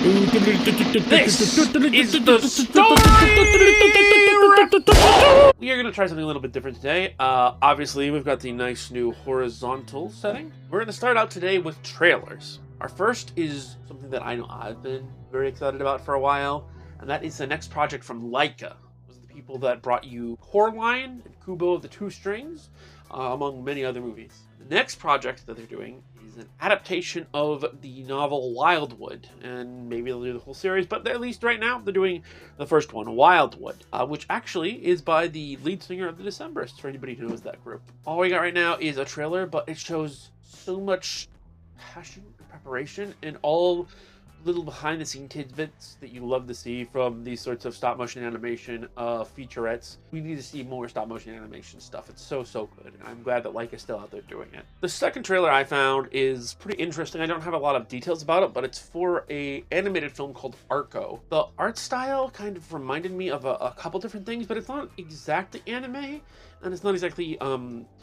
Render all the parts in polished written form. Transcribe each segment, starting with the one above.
This is the story. We are going to try something a little bit different today. Obviously, we've got the nice new horizontal setting. We're going to start out today with trailers. Our first is something that I know I've been very excited about for a while, and that is the next project from LAIKA. Those are the people that brought you Coraline and Kubo of the Two Strings, among many other movies. The next project that they're doing is an adaptation of the novel Wildwood, and maybe they'll do the whole series, but at least right now they're doing the first one, Wildwood, which actually is by the lead singer of the Dwcemberists, for anybody who knows that group. All we got right now is a trailer, but it shows so much passion and preparation and all little behind-the-scenes tidbits that you love to see from these sorts of stop-motion animation featurettes. We need to see more stop-motion animation stuff. It's so good, and I'm glad that LAIKA's still out there doing it. The second trailer I found is pretty interesting. I don't have a lot of details about it, but it's for a animated film called ARCO. The art style kind of reminded me of a couple different things, but it's not exactly anime, and it's not exactly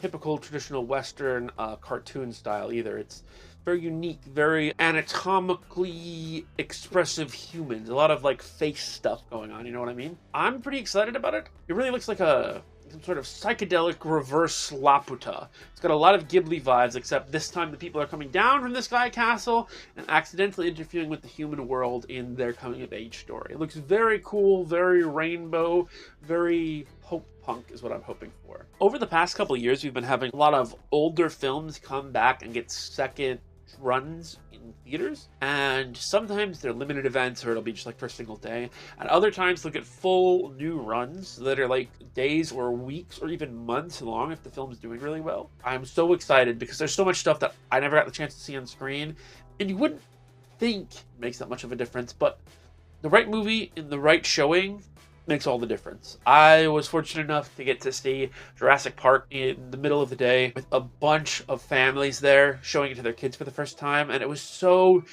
typical traditional Western cartoon style either. It's very unique, very anatomically expressive humans. A lot of like face stuff going on, you know what I mean? I'm pretty excited about it. It really looks like some sort of psychedelic reverse Laputa. It's got a lot of Ghibli vibes, except this time the people are coming down from the sky castle and accidentally interfering with the human world in their coming of age story. It looks very cool, very rainbow, very hope punk is what I'm hoping for. Over the past couple of years, we've been having a lot of older films come back and get second runs in theaters, and sometimes they're limited events or it'll be just like for a single day, and other times they'll get full new runs that are like days or weeks or even months long if the film is doing really well. I'm so excited because there's so much stuff that I never got the chance to see on screen, and you wouldn't think it makes that much of a difference, but the right movie in the right showing makes all the difference. I was fortunate enough to get to see Jurassic Park in the middle of the day with a bunch of families there showing it to their kids for the first time, and it was so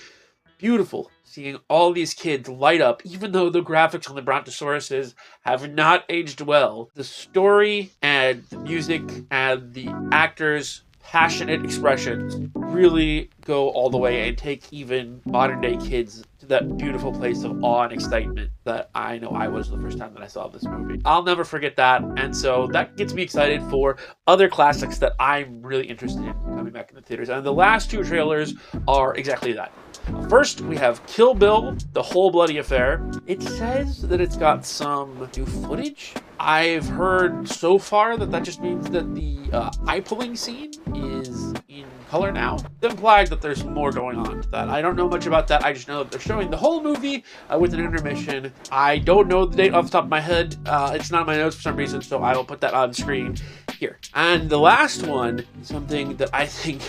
beautiful seeing all these kids light up, even though the graphics on the Brontosauruses have not aged well. The story and the music and the actors' passionate expressions really go all the way and take even modern day kids to that beautiful place of awe and excitement that I know I was the first time that I saw this movie. I'll never forget that, and so that gets me excited for other classics that I'm really interested in coming back in the theaters. And the last two trailers are exactly that. First, we have Kill Bill, The Whole Bloody Affair. It says that it's got some new footage. I've heard so far that just means that the eye-pulling scene is in color now. It implied that there's more going on to that. I don't know much about that. I just know that they're showing the whole movie with an intermission. I don't know the date off the top of my head. It's not in my notes for some reason, so I will put that on screen here. And the last one is something that I think,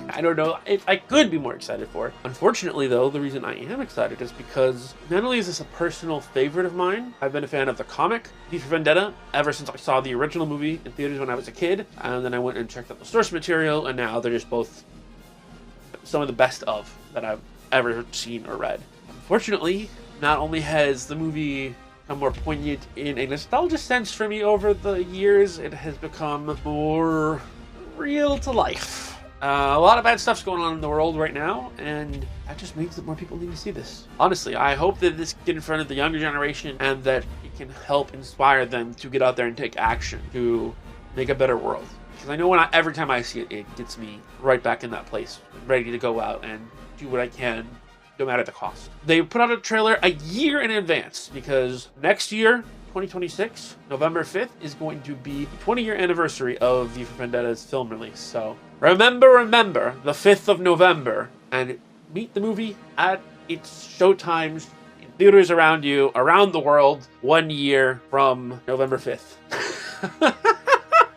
I don't know if I could be more excited for. Unfortunately, though, the reason I am excited is because not only is this a personal favorite of mine, I've been a fan of the comic, V for Vendetta, ever since I saw the original movie in theaters when I was a kid, and then I went and checked out the source material, and now they're just both some of the best of that I've ever seen or read. Unfortunately, not only has the movie become more poignant in a nostalgia sense for me over the years, it has become more real to life. A lot of bad stuff's going on in the world right now, and that just means that more people need to see this. Honestly, I hope that this can get in front of the younger generation and that it can help inspire them to get out there and take action to make a better world. Because I know every time I see it, it gets me right back in that place, ready to go out and do what I can, no matter the cost. They put out a trailer a year in advance because next year, 2026, November 5th, is going to be the 20-year anniversary of V for Vendetta's film release. So remember, the 5th of November, and meet the movie at its showtimes in theaters around you, around the world, 1 year from November 5th.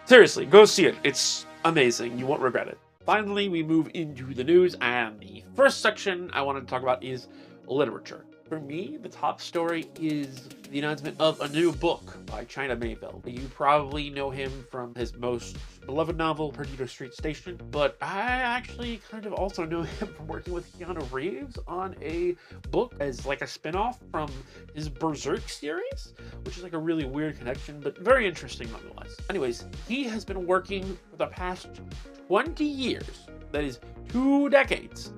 Seriously, go see it. It's amazing. You won't regret it. Finally, we move into the news, and the first section I wanted to talk about is literature. For me, the top story is the announcement of a new book by China Miéville. You probably know him from his most beloved novel, Perdido Street Station, but I actually kind of also know him from working with Keanu Reeves on a book as like a spin-off from his Berserk series, which is like a really weird connection, but very interesting nonetheless. Anyways, he has been working for the past 20 years, that is 2 decades,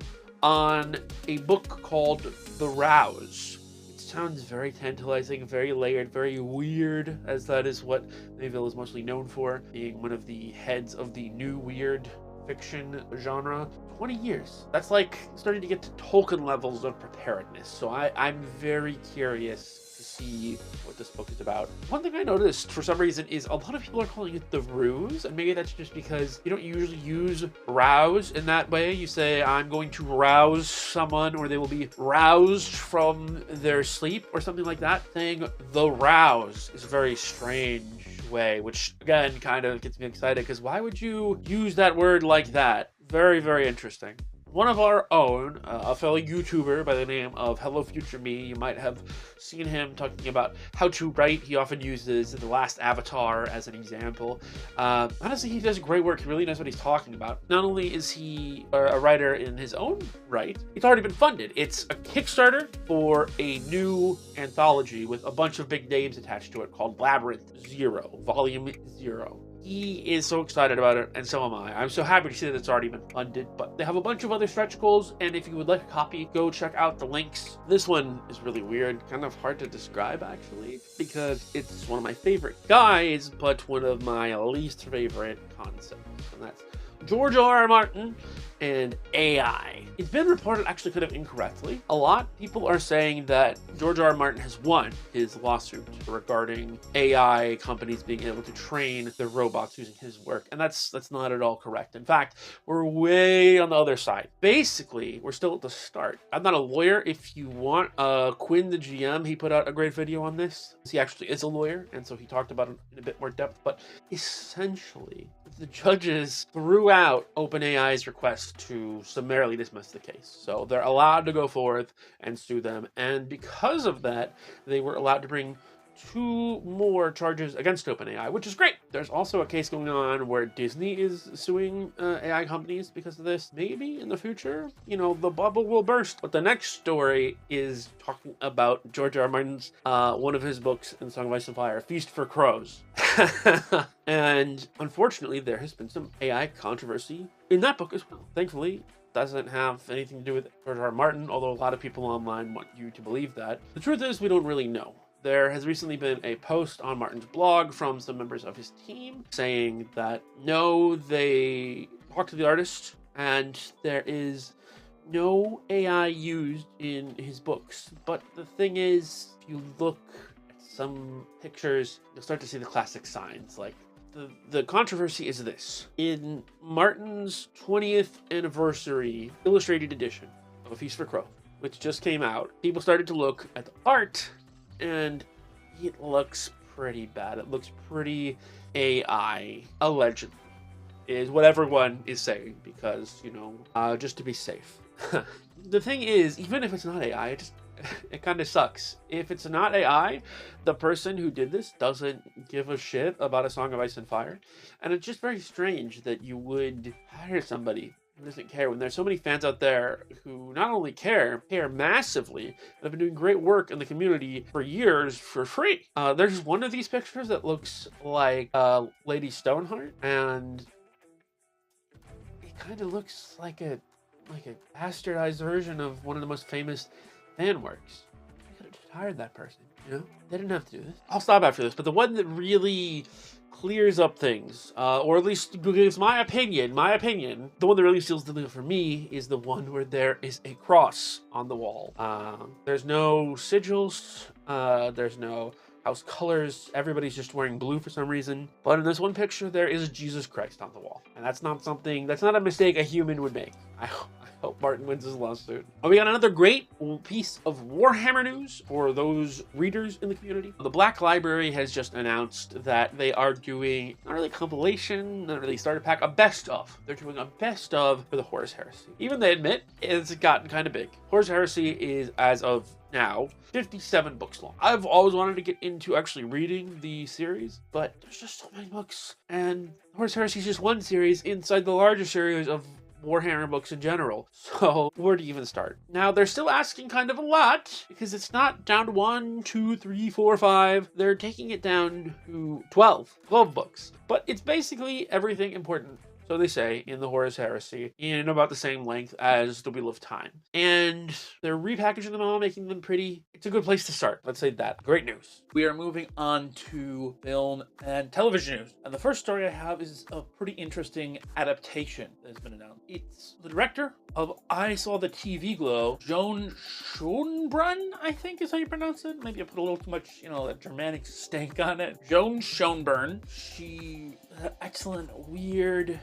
on a book called The Rouse. It sounds very tantalizing, very layered, very weird, as that is what Mayville is mostly known for, being one of the heads of the new weird fiction genre. 20 years. That's like starting to get to Tolkien levels of preparedness. So I'm very curious to see what this book is about. One thing I noticed for some reason is a lot of people are calling it the ruse, and maybe that's just because you don't usually use rouse in that way. You say, I'm going to rouse someone, or they will be roused from their sleep, or something like that. Saying the rouse is a very strange way, which again kind of gets me excited, because why would you use that word like that? Very, very interesting. One of our own, a fellow YouTuber by the name of Hello Future Me, you might have seen him talking about how to write. He often uses The Last Avatar as an example. Honestly, he does great work. He really knows what he's talking about. Not only is he a writer in his own right, it's already been funded. It's a Kickstarter for a new anthology with a bunch of big names attached to it called Labyrinth Zero, Volume 0. He is so excited about it, and so am I. I'm so happy to see that it's already been funded, but they have a bunch of other stretch goals, and if you would like a copy, go check out the links. This one is really weird, kind of hard to describe, actually, because it's one of my favorite guys, but one of my least favorite concepts, and that's George R.R. Martin and AI. It's been reported actually kind of incorrectly. A lot of people are saying that George R.R. Martin has won his lawsuit regarding AI companies being able to train their robots using his work, and that's not at all correct. In fact, we're way on the other side. Basically, we're still at the start. I'm not a lawyer. If you want, Quinn, the GM, he put out a great video on this. He actually is a lawyer, and so he talked about it in a bit more depth, but essentially, the judges threw out OpenAI's request to summarily dismiss the case. So they're allowed to go forth and sue them. And because of that, they were allowed to bring 2 more charges against OpenAI, which is great. There's also a case going on where Disney is suing AI companies because of this. Maybe in the future, you know, the bubble will burst. But the next story is talking about George R. R. Martin's, one of his books in Song of Ice and Fire, Feast for Crows. And unfortunately, there has been some AI controversy in that book as well. Thankfully, doesn't have anything to do with George R. R. Martin, although a lot of people online want you to believe that. The truth is, we don't really know. There has recently been a post on Martin's blog from some members of his team saying that no, they talked to the artist and there is no AI used in his books. But the thing is, if you look at some pictures, you'll start to see the classic signs. Like, the controversy is this. In Martin's 20th anniversary illustrated edition of A Feast for Crows, which just came out, people started to look at the art, and it looks pretty bad. It looks pretty AI, allegedly, is what everyone is saying, because, you know, just to be safe. The thing is, even if it's not AI, it kind of sucks. If it's not AI, the person who did this doesn't give a shit about A Song of Ice and Fire. And it's just very strange that you would hire somebody who doesn't care when there's so many fans out there who not only care massively, and have been doing great work in the community for years for free. There's one of these pictures that looks like Lady Stoneheart, and it kind of looks like a bastardized version of one of the most famous fan works. I could have just hired that person, you know? They didn't have to do this. I'll stop after this, but the one that really clears up things, or at least gives my opinion, the one that really seals the deal for me is the one where there is a cross on the wall. There's no sigils, there's no house colors, everybody's just wearing blue for some reason. But in this one picture, there is Jesus Christ on the wall. And that's not a mistake a human would make. I hope Martin wins his lawsuit. And we got another great piece of Warhammer news for those readers in the community. The Black Library has just announced that they are doing, not really a compilation, not really starter pack, a best of. They're doing a best of for the Horus Heresy. Even they admit it's gotten kind of big. Horus Heresy is, as of now, 57 books long. I've always wanted to get into actually reading the series, but there's just so many books. And Horus Heresy is just one series inside the larger series of Warhammer books in general. So where to even start? Now, they're still asking kind of a lot, because it's not down to 1, 2, 3, 4, 5. They're taking it down to 12 books. But it's basically everything important so they say in the Horus Heresy, in about the same length as the Wheel of Time. And they're repackaging them all, making them pretty. It's a good place to start. Let's say that. Great news. We are moving on to film and television news. And the first story I have is a pretty interesting adaptation that has been announced. It's the director of I Saw the TV Glow, Joan Schoenbrunn, I think is how you pronounce it. Maybe I put a little too much, a Germanic stank on it. Joan Schoenbrunn. She had an excellent, weird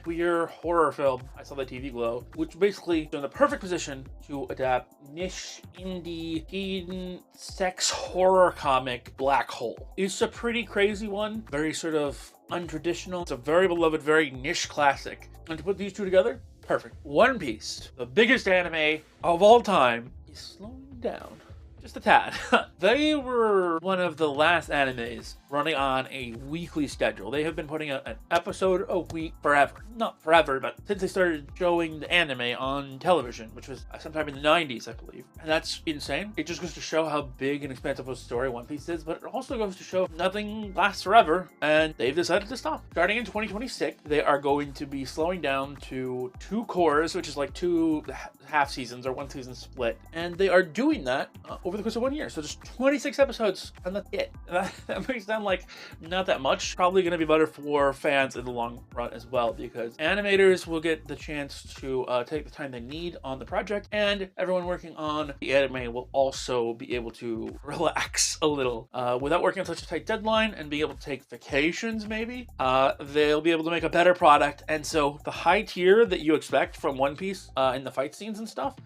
horror film, I Saw the TV Glow, which basically is in the perfect position to adapt niche, indie, teen, sex horror comic Black Hole. It's a pretty crazy one, very sort of untraditional. It's a very beloved, very niche classic. And to put these two together, perfect. One Piece, the biggest anime of all time, is slowing down just a tad. They were one of the last animes running on a weekly schedule. They have been putting out an episode a week forever. Not forever, but since they started showing the anime on television, which was sometime in the 90s, I believe. And that's insane. It just goes to show how big and expansive a story One Piece is, but it also goes to show nothing lasts forever, and they've decided to stop. Starting in 2026, they are going to be slowing down to 2 cours, which is like 2 half seasons or 1 season split. And they are doing that over the course of 1 year. So just 26 episodes, and that's it. And that makes them like not that much. Probably going to be better for fans in the long run as well, because animators will get the chance to take the time they need on the project, and everyone working on the anime will also be able to relax a little without working on such a tight deadline and be able to take vacations. Maybe they'll be able to make a better product, and so the high tier that you expect from One Piece in the fight scenes and stuff,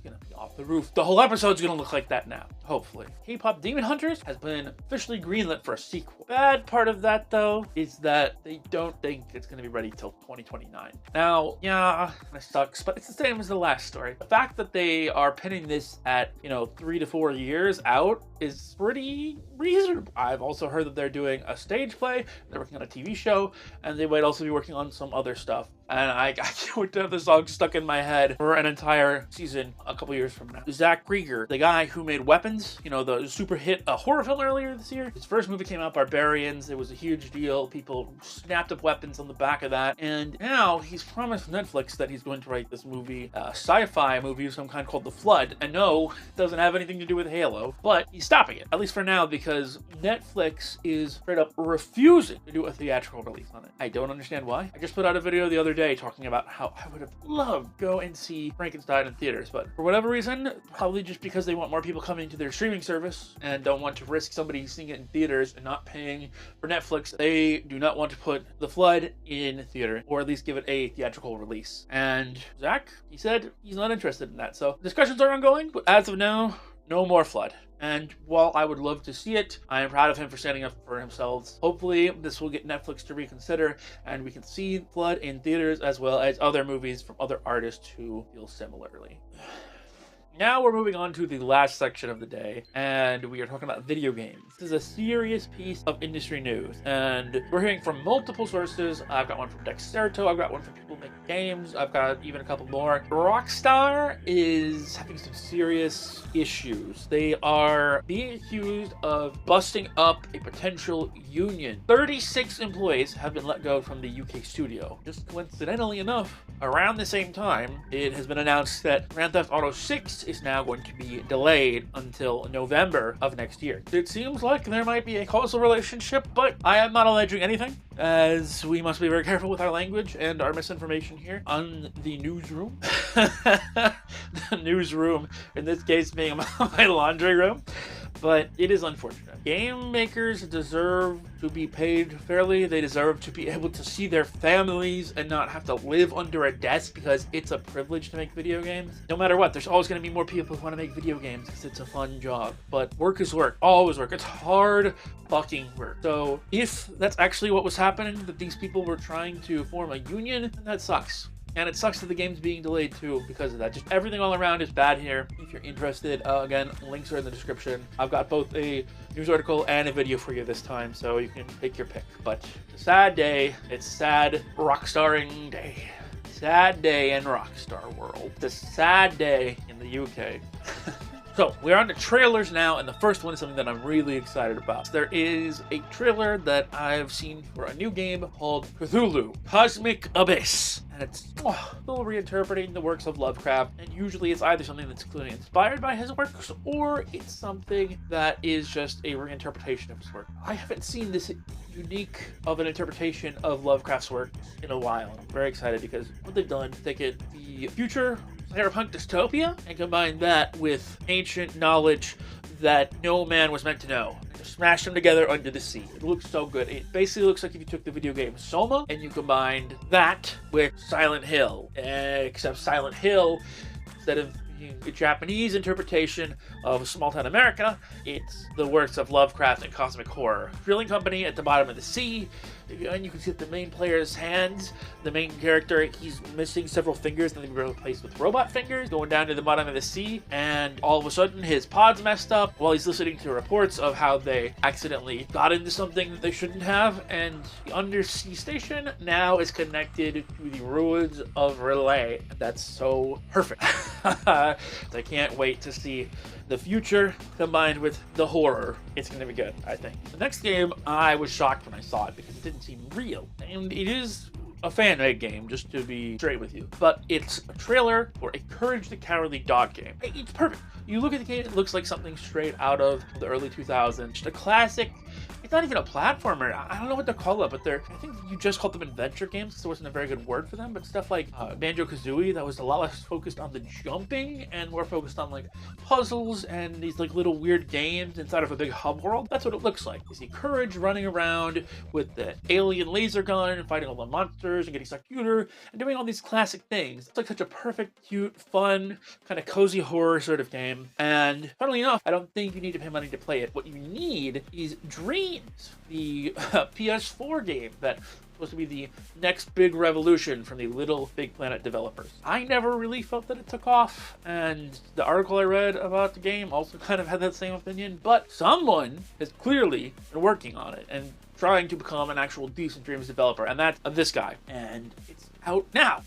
gonna be off the roof. The whole episode's gonna look like that now, hopefully. K-pop Demon Hunters has been officially greenlit for a sequel. Bad part of that, though, is that they don't think it's gonna be ready till 2029. Now, yeah, that sucks, but it's the same as the last story. The fact that they are pinning this at, 3 to 4 years out is pretty reasonable. I've also heard that they're doing a stage play, they're working on a TV show, and they might also be working on some other stuff. And I can't wait to have the song stuck in my head for an entire season a couple years from now. Zach Krieger, the guy who made Weapons, the super hit horror film earlier this year. His first movie came out, Barbarians. It was a huge deal. People snapped up Weapons on the back of that. And now he's promised Netflix that he's going to write this movie, a sci-fi movie of some kind called The Flood. And no, it doesn't have anything to do with Halo, but he's stopping it, at least for now, because Netflix is straight up refusing to do a theatrical release on it. I don't understand why. I just put out a video the other day talking about how I would have loved to go and see Frankenstein in theaters, but for whatever reason, probably just because they want more people coming to their streaming service and don't want to risk somebody seeing it in theaters and not paying for Netflix, they do not want to put The Flood in theater, or at least give it a theatrical release. And Zach, he said he's not interested in that. So discussions are ongoing, but as of now, no more Flood. And while I would love to see it, I am proud of him for standing up for himself. Hopefully, this will get Netflix to reconsider, and we can see Flood in theaters as well as other movies from other artists who feel similarly. Now we're moving on to the last section of the day, and we are talking about video games. This is a serious piece of industry news, and we're hearing from multiple sources. I've got one from Dexerto, I've got one from people making games, I've got even a couple more. Rockstar is having some serious issues. They are being accused of busting up a potential union. 36 employees have been let go from the UK studio. Just coincidentally enough, around the same time, it has been announced that Grand Theft Auto 6 is now going to be delayed until November of next year. It seems like there might be a causal relationship, but I am not alleging anything, as we must be very careful with our language and our misinformation here on the newsroom. The newsroom, in this case being my laundry room. But it is unfortunate. Game makers deserve to be paid fairly. They deserve to be able to see their families and not have to live under a desk, because it's a privilege to make video games. No matter what, there's always going to be more people who want to make video games because it's a fun job. But work is work. Always work. It's hard fucking work. So if that's actually what was happening, that these people were trying to form a union, that sucks. And it sucks that the game's being delayed too because of that. Just everything all around is bad here. If you're interested, again, links are in the description. I've got both a news article and a video for you this time, so you can take your pick. But it's a sad day. It's sad rockstarring day. Sad day in Rockstar world. It's a sad day in the UK. So we're on to trailers now, and the first one is something that I'm really excited about. There is a trailer that I've seen for a new game called Cthulhu Cosmic Abyss. And it's still reinterpreting the works of Lovecraft, and usually it's either something that's clearly inspired by his works, or it's something that is just a reinterpretation of his work. I haven't seen this unique of an interpretation of Lovecraft's work in a while, and I'm very excited because what they've done, they get the future cyberpunk dystopia and combine that with ancient knowledge that no man was meant to know. Smash them together under the sea. It looks so good. It basically looks like if you took the video game Soma and you combined that with Silent Hill, except Silent Hill, instead of being a Japanese interpretation of small town America, it's the works of Lovecraft and cosmic horror. Drilling company at the bottom of the sea, and you can see the main player's hands. The main character, he's missing several fingers, and they've been replaced with robot fingers, going down to the bottom of the sea, and all of a sudden his pod's messed up while he's listening to reports of how they accidentally got into something that they shouldn't have, and the undersea station now is connected to the ruins of Relay. That's so perfect. I can't wait to see the future combined with the horror. It's going to be good, I think. The next game, I was shocked when I saw it because it didn't seem real. And it is a fan-made game, just to be straight with you. But it's a trailer for a Courage the Cowardly Dog game. It's perfect. You look at the game, it looks like something straight out of the early 2000s. Just a classic. It's not even a platformer. I don't know what to call it, but I think you just called them adventure games because there wasn't a very good word for them, but stuff like Banjo-Kazooie, that was a lot less focused on the jumping and more focused on like puzzles and these like little weird games inside of a big hub world. That's what it looks like. You see Courage running around with the alien laser gun and fighting all the monsters and getting stuck cuter and doing all these classic things. It's like such a perfect, cute, fun, kind of cozy horror sort of game. And funnily enough, I don't think you need to pay money to play it. What you need is Dreams, the PS4 game that's supposed to be the next big revolution from the Little Big Planet developers. I never really felt that it took off, and the article I read about the game also kind of had that same opinion, but someone has clearly been working on it and trying to become an actual decent Dreams developer, and that's this guy. And it's out now.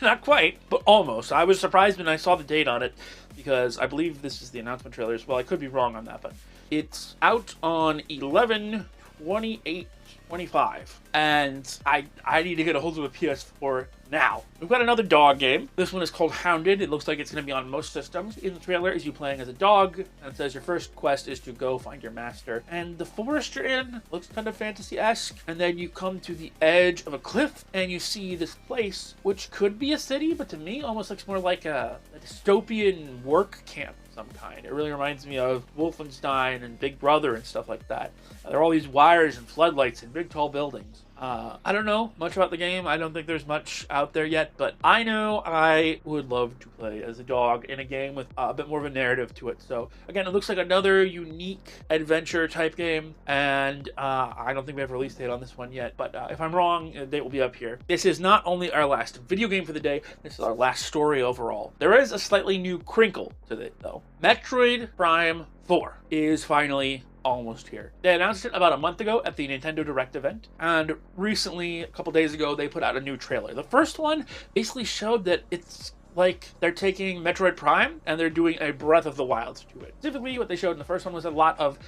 Not quite, but almost. I was surprised when I saw the date on it, because I believe this is the announcement trailer as well. I could be wrong on that, but it's out on 11/28/25, and I need to get a hold of a PS4 now. We've got another dog game. This one is called Hounded. It looks like it's going to be on most systems. In the trailer is you playing as a dog, and it says your first quest is to go find your master. And the forest you're in looks kind of fantasy-esque, and then you come to the edge of a cliff, and you see this place, which could be a city, but to me almost looks more like a dystopian work camp of some kind. It really reminds me of Wolfenstein and Big Brother and stuff like that. There are all these wires and floodlights and big tall buildings. I don't know much about the game. I don't think there's much out there yet, but I know I would love to play as a dog in a game with a bit more of a narrative to it. So again, it looks like another unique adventure type game, and I don't think we have a release date on this one yet, but if I'm wrong, the date will be up here. This is not only our last video game for the day, this is our last story overall. There is a slightly new crinkle to it though. Metroid Prime 4 is finally almost here. They announced it about a month ago at the Nintendo Direct event, and recently, a couple days ago, they put out a new trailer. The first one basically showed that it's like they're taking Metroid Prime and they're doing a Breath of the Wild to it. Specifically, what they showed in the first one was a lot of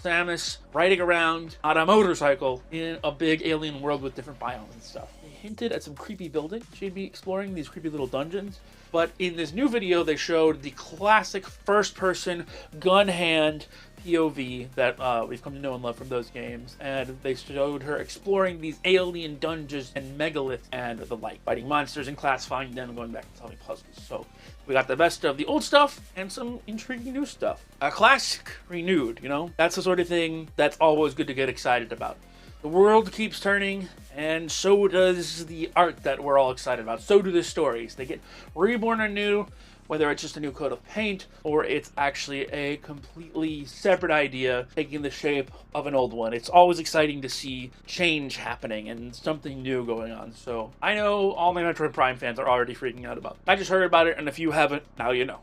Samus riding around on a motorcycle in a big alien world with different biomes and stuff. They hinted at some creepy buildings. She'd be exploring these creepy little dungeons. But in this new video, they showed the classic first-person gun hand POV that we've come to know and love from those games, and they showed her exploring these alien dungeons and megaliths and the like, fighting monsters and classifying them and going back and solving puzzles. So we got the best of the old stuff and some intriguing new stuff. A classic renewed, you know? That's the sort of thing that's always good to get excited about. The world keeps turning, and so does the art that we're all excited about. So do the stories. They get reborn anew, whether it's just a new coat of paint or it's actually a completely separate idea taking the shape of an old one. It's always exciting to see change happening and something new going on. So I know all my Metroid Prime fans are already freaking out about it. I just heard about it, and if you haven't, now you know.